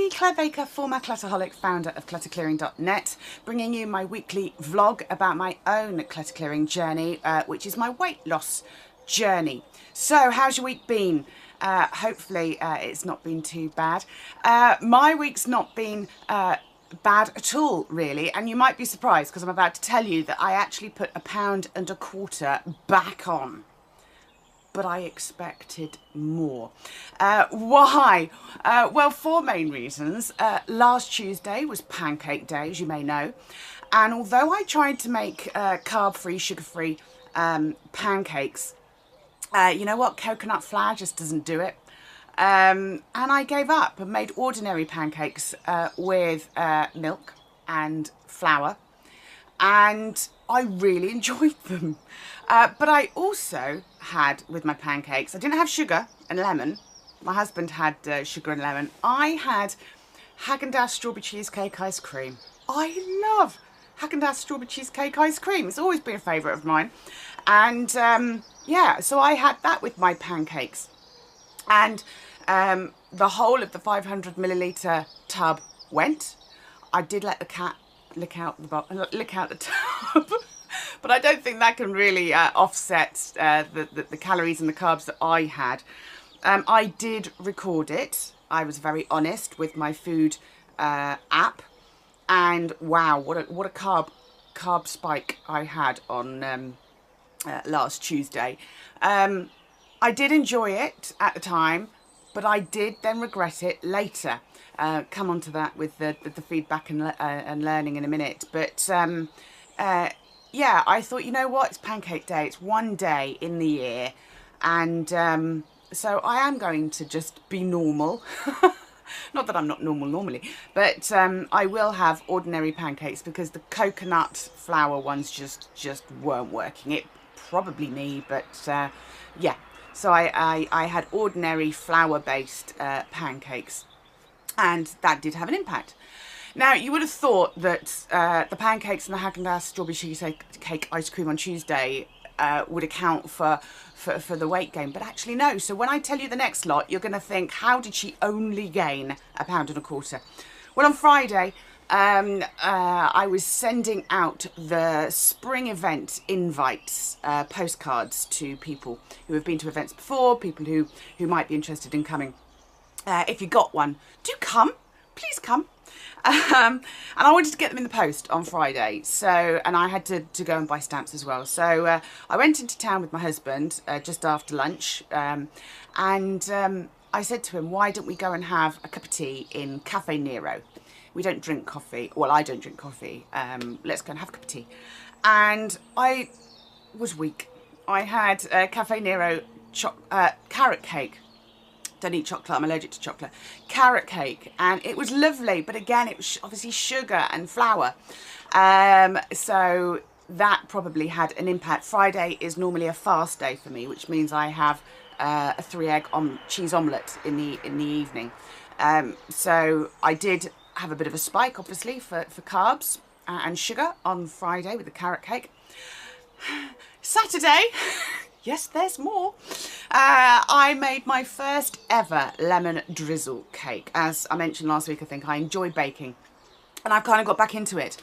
me, Claire Baker, former Clutterholic, founder of clutterclearing.net, bringing you my weekly vlog about my own clutter clearing journey, which is my weight loss journey. So, how's your week been? Hopefully it's not been too bad. My week's not been bad at all, really, and you might be surprised because I'm about to tell you that I actually put 1.25 pounds back on. But I expected more. Why? Well, 4 main reasons. Last Tuesday was pancake day, as you may know. And although I tried to make carb-free, sugar-free pancakes, you know what? Coconut flour just doesn't do it. And I gave up and made ordinary pancakes with milk and flour. And I really enjoyed them. But I also had, with my pancakes, I didn't have sugar and lemon. My husband had sugar and lemon. I had Haagen-Dazs strawberry cheesecake ice cream. I love Haagen-Dazs strawberry cheesecake ice cream. It's always been a favourite of mine. And yeah, so I had that with my pancakes. And the whole of the 500 millilitre tub went. I did let the cat lick out the tub. But I don't think that can really offset the calories and the carbs that I had. I did record it. I was very honest with my food app, and wow, what a carb spike I had on last Tuesday. I did enjoy it at the time, but I did then regret it later. Come on to that with the feedback and learning in a minute, but. Yeah, I thought, you know what, it's pancake day, it's one day in the year, and so I am going to just be normal. Not that I'm not normal normally, but I will have ordinary pancakes because the coconut flour ones just weren't working. It probably me, but yeah, so I had ordinary flour-based pancakes, and that did have an impact. Now, you would have thought that the pancakes and the Haagen-Dazs strawberry cheesecake ice cream on Tuesday would account for the weight gain, but actually no. So when I tell you the next lot, you're going to think, how did she only gain 1.25 pounds? Well, on Friday, I was sending out the spring event invites, postcards to people who have been to events before, people who might be interested in coming. If you got one, do come. Please come. And I wanted to get them in the post on Friday, so, and I had to go and buy stamps as well. So I went into town with my husband just after lunch, and I said to him, why don't we go and have a cup of tea in Cafe Nero? We don't drink coffee. Well, I don't drink coffee. Let's go and have a cup of tea. And I was weak. I had Cafe Nero carrot cake. Don't eat chocolate, I'm allergic to chocolate. Carrot cake, and it was lovely, but again, it was obviously sugar and flour. So that probably had an impact. Friday is normally a fast day for me, which means I have a 3-egg cheese omelette in the evening. So I did have a bit of a spike, obviously, for carbs and sugar on Friday with the carrot cake. Saturday, yes, there's more. I made my first ever lemon drizzle cake. As I mentioned last week, I think I enjoy baking, and I've kind of got back into it.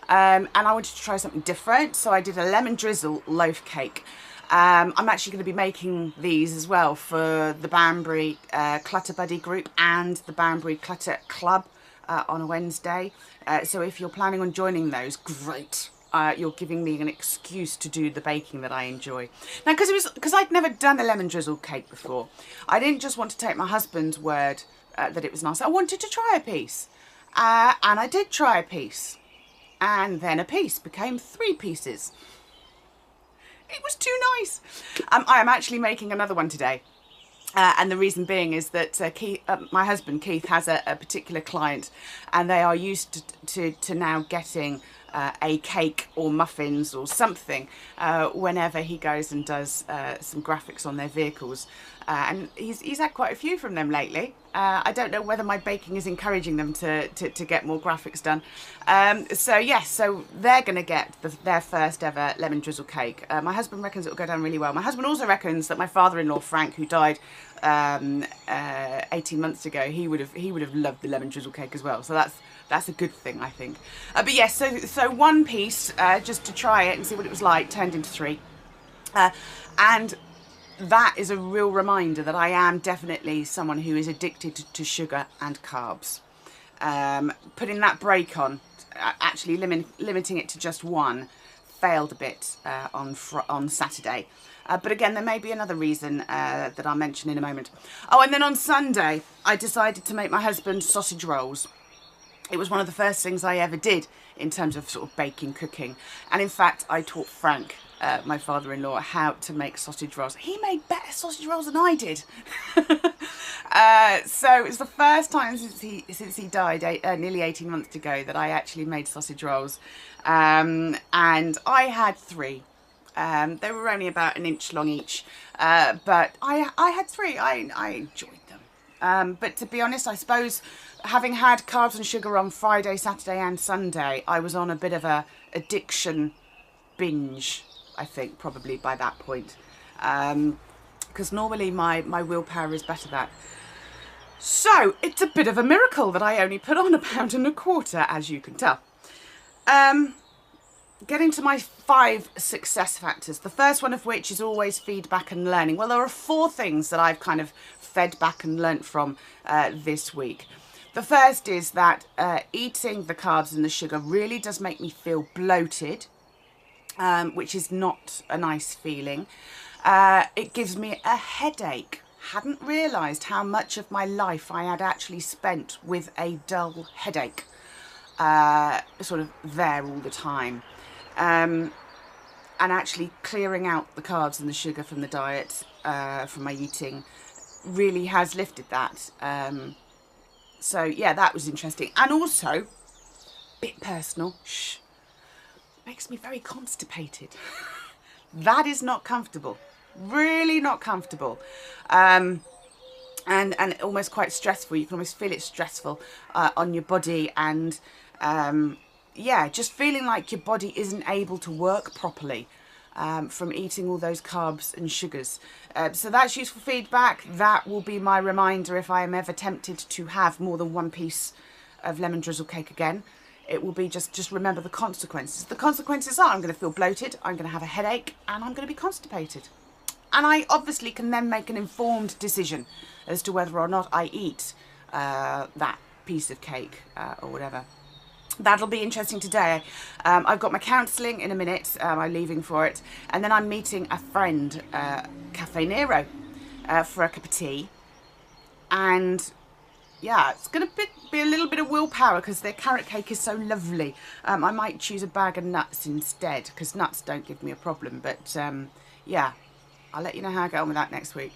And I wanted to try something different, so I did a lemon drizzle loaf cake. I'm actually going to be making these as well for the Banbury Clutter Buddy group and the Banbury Clutter Club on a Wednesday. So if you're planning on joining those, great. You're giving me an excuse to do the baking that I enjoy. Now, because I'd never done a lemon drizzle cake before, I didn't just want to take my husband's word that it was nice. I wanted to try a piece. And I did try a piece. And then a piece became 3 pieces. It was too nice. I am actually making another one today. And the reason being is that my husband, Keith, has a particular client, and they are used to now getting a cake or muffins or something whenever he goes and does some graphics on their vehicles. And he's had quite a few from them lately. I don't know whether my baking is encouraging them to get more graphics done. So yes, so they're going to get their first ever lemon drizzle cake. My husband reckons it will go down really well. My husband also reckons that my father-in-law Frank, who died 18 months ago, he would have loved the lemon drizzle cake as well. So that's a good thing, I think. But yes, so one piece just to try it and see what it was like turned into 3, and that is a real reminder that I am definitely someone who is addicted to sugar and carbs. Putting that brake on, actually limiting it to just 1, failed a bit on Saturday. But again, there may be another reason that I'll mention in a moment. Oh, and then on Sunday, I decided to make my husband sausage rolls. It was one of the first things I ever did in terms of sort of baking, cooking. And in fact, I taught Frank, my father-in-law, how to make sausage rolls. He made better sausage rolls than I did. So it's the first time since he died nearly 18 months ago that I actually made sausage rolls. And I had 3. They were only about 1 inch long each, but I had 3. I enjoyed them. But to be honest, I suppose having had carbs and sugar on Friday, Saturday and Sunday, I was on a bit of a addiction binge, I think, probably by that point. Because normally my willpower is better than that. So it's a bit of a miracle that I only put on 1.25 pounds, as you can tell. Getting to my 5 success factors, the first one of which is always feedback and learning. Well, there are 4 things that I've kind of fed back and learnt from this week. The first is that eating the carbs and the sugar really does make me feel bloated, which is not a nice feeling. It gives me a headache. Hadn't realised how much of my life I had actually spent with a dull headache, sort of there all the time. And actually clearing out the carbs and the sugar from the diet, from my eating, really has lifted that. So yeah, that was interesting. And also, bit personal, makes me very constipated. That is not comfortable, really not comfortable. And almost quite stressful. You can almost feel it stressful on your body, and yeah, just feeling like your body isn't able to work properly from eating all those carbs and sugars. So that's useful feedback. That will be my reminder if I am ever tempted to have more than 1 piece of lemon drizzle cake again. It will be just remember the consequences. The consequences are I'm going to feel bloated, I'm going to have a headache, and I'm going to be constipated. And I obviously can then make an informed decision as to whether or not I eat that piece of cake or whatever. That'll be interesting today. I've got my counselling in a minute. I'm leaving for it. And then I'm meeting a friend, Cafe Nero, for a cup of tea. And yeah, it's going to be a little bit of willpower because their carrot cake is so lovely. I might choose a bag of nuts instead because nuts don't give me a problem. But yeah, I'll let you know how I get on with that next week.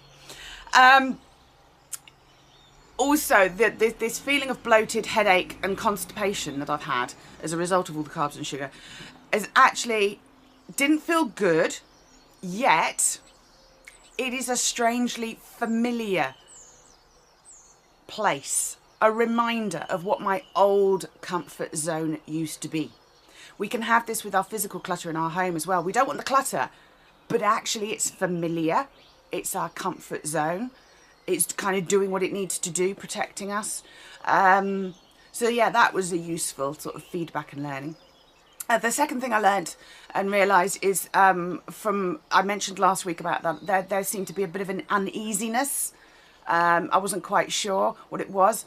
Also, this feeling of bloated, headache and constipation that I've had as a result of all the carbs and sugar is actually didn't feel good, yet it is a strangely familiar place, a reminder of what my old comfort zone used to be. We can have this with our physical clutter in our home as well. We don't want the clutter, but actually it's familiar, it's our comfort zone. It's kind of doing what it needs to do, protecting us. So yeah, that was a useful sort of feedback and learning. The second thing I learnt and realised is I mentioned last week about that there seemed to be a bit of an uneasiness. I wasn't quite sure what it was.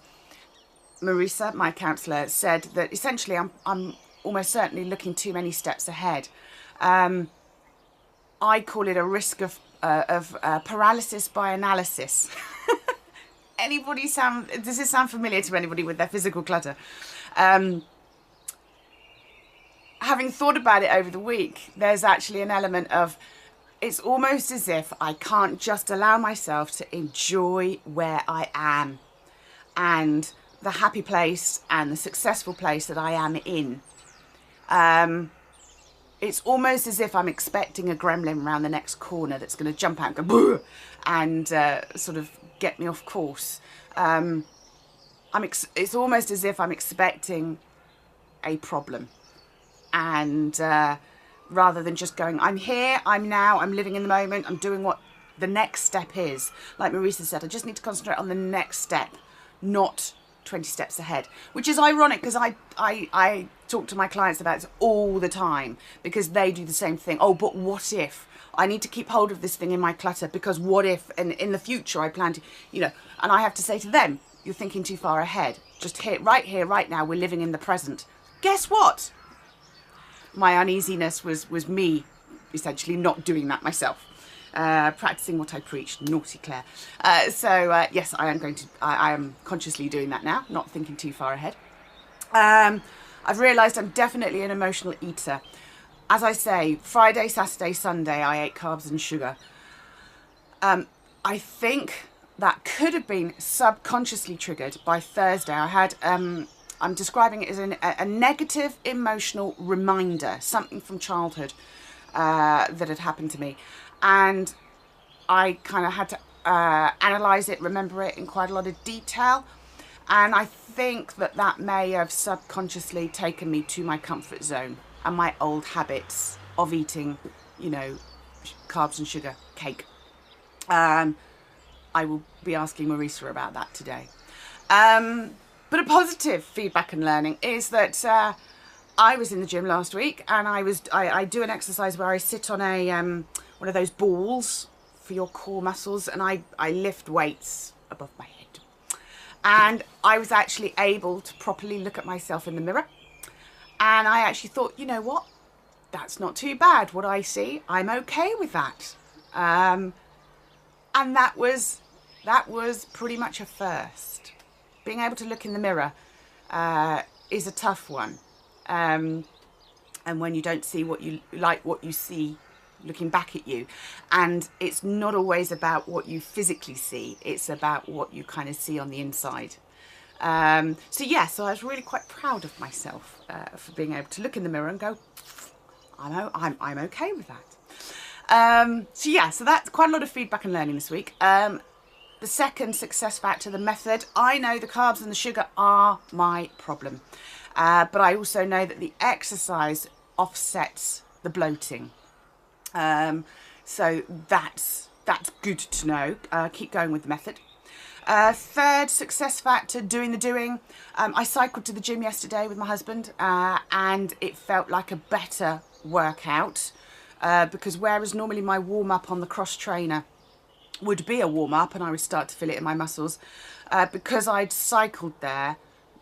Marisa, my counsellor, said that essentially I'm almost certainly looking too many steps ahead. I call it a risk of paralysis by analysis. Does this sound familiar to anybody with their physical clutter? Having thought about it over the week, there's actually an element of, it's almost as if I can't just allow myself to enjoy where I am and the happy place and the successful place that I am in. it's almost as if I'm expecting a gremlin around the next corner that's going to jump out and go boo, and sort of get me off course. It's almost as if I'm expecting a problem, and rather than just going, I'm here, I'm now, I'm living in the moment, I'm doing what the next step is. Like Marisa said, I just need to concentrate on the next step, not 20 steps ahead, which is ironic because I talk to my clients about this all the time, because they do the same thing. Oh, but what if I need to keep hold of this thing in my clutter, because what if, and in the future I plan to, and I have to say to them, you're thinking too far ahead. Just here, right now, we're living in the present. Guess what? My uneasiness was me essentially not doing that myself. Practicing what I preach, naughty Claire. Yes, I am consciously doing that now, not thinking too far ahead. I've realised I'm definitely an emotional eater. As I say, Friday, Saturday, Sunday, I ate carbs and sugar. I think that could have been subconsciously triggered by Thursday. I had, I'm describing it as a negative emotional reminder, something from childhood that had happened to me. And I kind of had to analyse it, remember it in quite a lot of detail. And I think that may have subconsciously taken me to my comfort zone and my old habits of eating, carbs and sugar, cake. I will be asking Marisa about that today. But a positive feedback and learning is that I was in the gym last week, and I do an exercise where I sit on a one of those balls for your core muscles, and I lift weights above my head. And I was actually able to properly look at myself in the mirror, and I actually thought, you know what, that's not too bad. What I see, I'm okay with that. And that was pretty much a first. Being able to look in the mirror is a tough one. And when you don't see what you like, what you see looking back at you, and it's not always about what you physically see, it's about what you kind of see on the inside. So I was really quite proud of myself for being able to look in the mirror and go, I'm okay with that. So that's quite a lot of feedback and learning this week. The second success factor, the method. I know the carbs and the sugar are my problem, but I also know that the exercise offsets the bloating. So that's good to know. Keep going with the method. Third success factor, doing the doing. I cycled to the gym yesterday with my husband, and it felt like a better workout, because whereas normally my warm-up on the cross trainer would be a warm-up and I would start to feel it in my muscles, because I'd cycled there,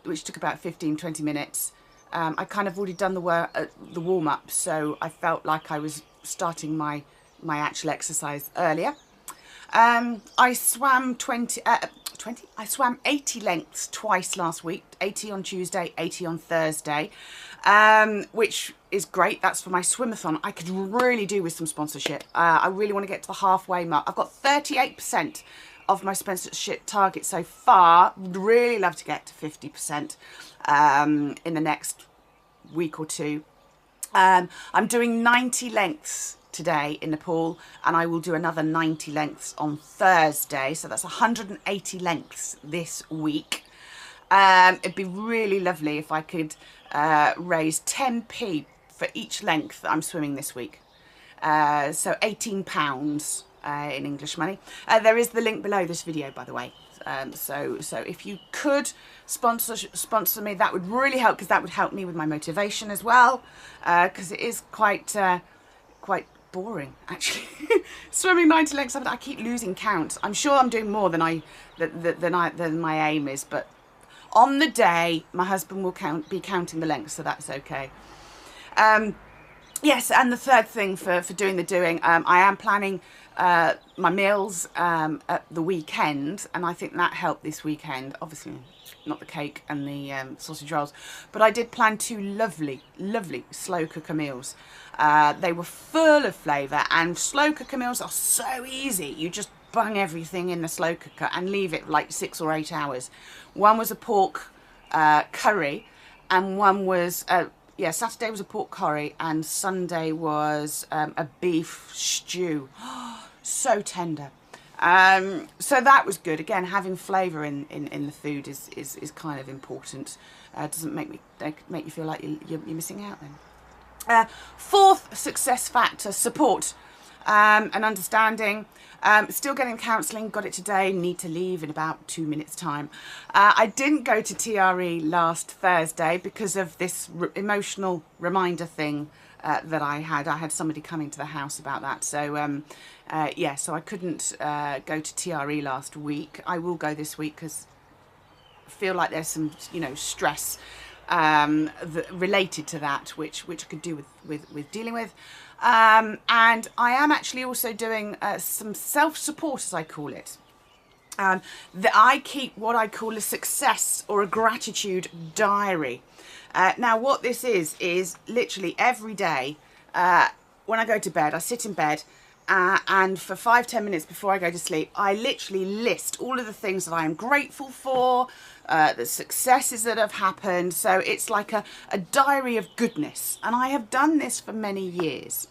which took about 15-20 minutes, I kind of already done the warm-up, so I felt like I was starting my actual exercise earlier. I swam 80 lengths twice last week, 80 on Tuesday, 80 on Thursday, which is great. That's for my swimathon. I could really do with some sponsorship. I really want to get to the halfway mark. I've got 38% of my sponsorship target so far. Would really love to get to 50% in the next week or two. I'm doing 90 lengths today in the pool, and I will do another 90 lengths on Thursday, so that's 180 lengths this week. It'd be really lovely if I could raise 10p for each length that I'm swimming this week, so £18 in English money. There is the link below this video, by the way. So if you could sponsor me, that would really help, because that would help me with my motivation as well, because it is quite boring actually. Swimming 90 lengths, I keep losing count. I'm sure I'm doing more than my aim is, but on the day my husband will be counting the lengths, so that's okay. Yes, and the third thing for doing the doing, I am planning my meals at the weekend, and I think that helped this weekend. Obviously not the cake and the sausage rolls, but I did plan 2 lovely slow cooker meals. They were full of flavour, and slow cooker meals are so easy. You just bung everything in the slow cooker and leave it like 6 or 8 hours. One was a pork curry, and one was yeah, Saturday was a pork curry and Sunday was a beef stew. So tender. So that was good. Again, having flavour in the food is kind of important. Doesn't make you feel like you're missing out then. Fourth success factor, support and understanding. Still getting counselling, got it today, need to leave in about 2 minutes time. I didn't go to TRE last Thursday because of this emotional reminder thing that I had somebody coming to the house about that. So yeah, so I couldn't go to TRE last week. I will go this week because I feel like there's some, you know, stress related to that, which I could do with dealing with. And I am actually also doing some self-support, as I call it. That I keep what I call a success or a gratitude diary. Now what this is literally every day when I go to bed, I sit in bed and for 5-10 minutes before I go to sleep, I literally list all of the things that I am grateful for, the successes that have happened. So it's like a diary of goodness. And I have done this for many years.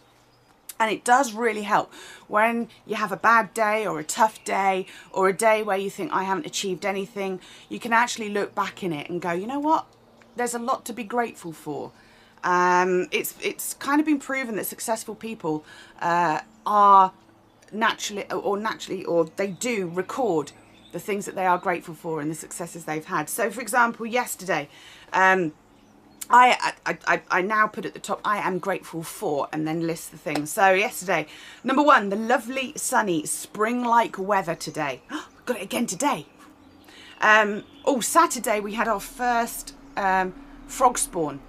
And it does really help when you have a bad day or a tough day or a day where you think I haven't achieved anything. You can actually look back in it and go, you know what? There's a lot to be grateful for. It's kind of been proven that successful people are naturally or they do record the things that they are grateful for and the successes they've had. So, for example, yesterday, I now put at the top, I am grateful for, and then list the things. So yesterday, number 1, the lovely, sunny, spring-like weather today. Got it again today. Oh, Saturday we had our first frog spawn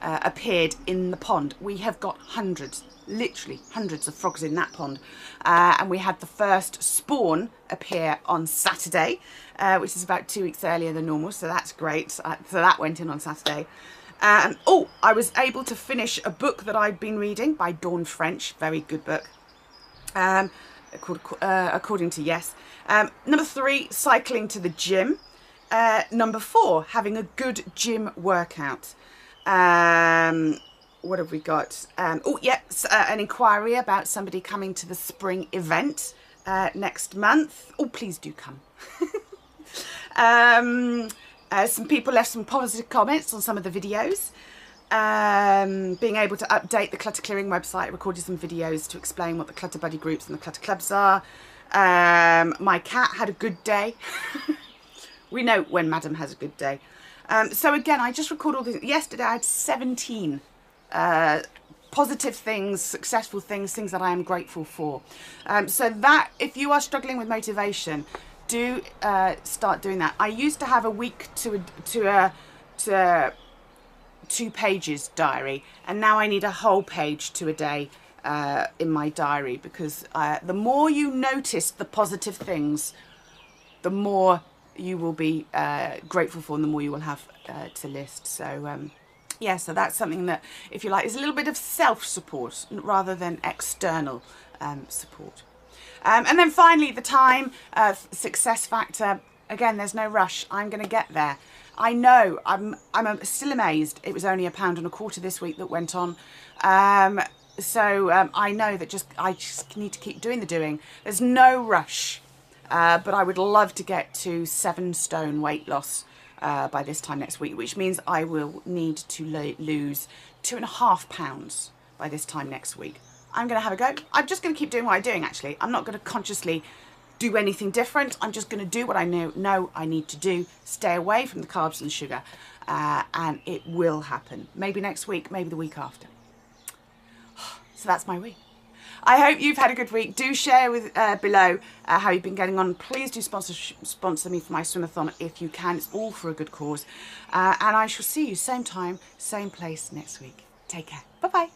appeared in the pond. We have got hundreds, literally hundreds of frogs in that pond. And we had the first spawn appear on Saturday, which is about 2 weeks earlier than normal. So that's great. So that went in on Saturday. Oh, I was able to finish a book that I'd been reading by Dawn French. Very good book. Called According to Yes. Number 3, cycling to the gym. Number 4, having a good gym workout. What have we got? Oh, yes, an inquiry about somebody coming to the spring event next month. Oh, please do come. Some people left some positive comments on some of the videos. Being able to update the clutter clearing website, recorded some videos to explain what the clutter buddy groups and the clutter clubs are. My cat had a good day. We know when Madam has a good day. So again, I just record all this. Yesterday I had 17 positive things, successful things, things that I am grateful for. So that, if you are struggling with motivation, do start doing that. I used to have a week to 2 pages diary, and now I need a whole page to a day in my diary, because the more you notice the positive things, the more you will be grateful for and the more you will have to list. So yeah, so that's something that, if you like, is a little bit of self-support rather than external support. And then finally, the time success factor. Again, there's no rush. I'm going to get there. I know. I'm still amazed. It was only £1.25 this week that went on. So I know that I just need to keep doing the doing. There's no rush. But I would love to get to 7 stone weight loss by this time next week, which means I will need to lose 2.5 pounds by this time next week. I'm going to have a go. I'm just going to keep doing what I'm doing, actually. I'm not going to consciously do anything different. I'm just going to do what I know I need to do. Stay away from the carbs and sugar. And it will happen. Maybe next week, maybe the week after. So that's my week. I hope you've had a good week. Do share with below how you've been getting on. Please do sponsor me for my swimathon if you can. It's all for a good cause. And I shall see you same time, same place next week. Take care. Bye-bye.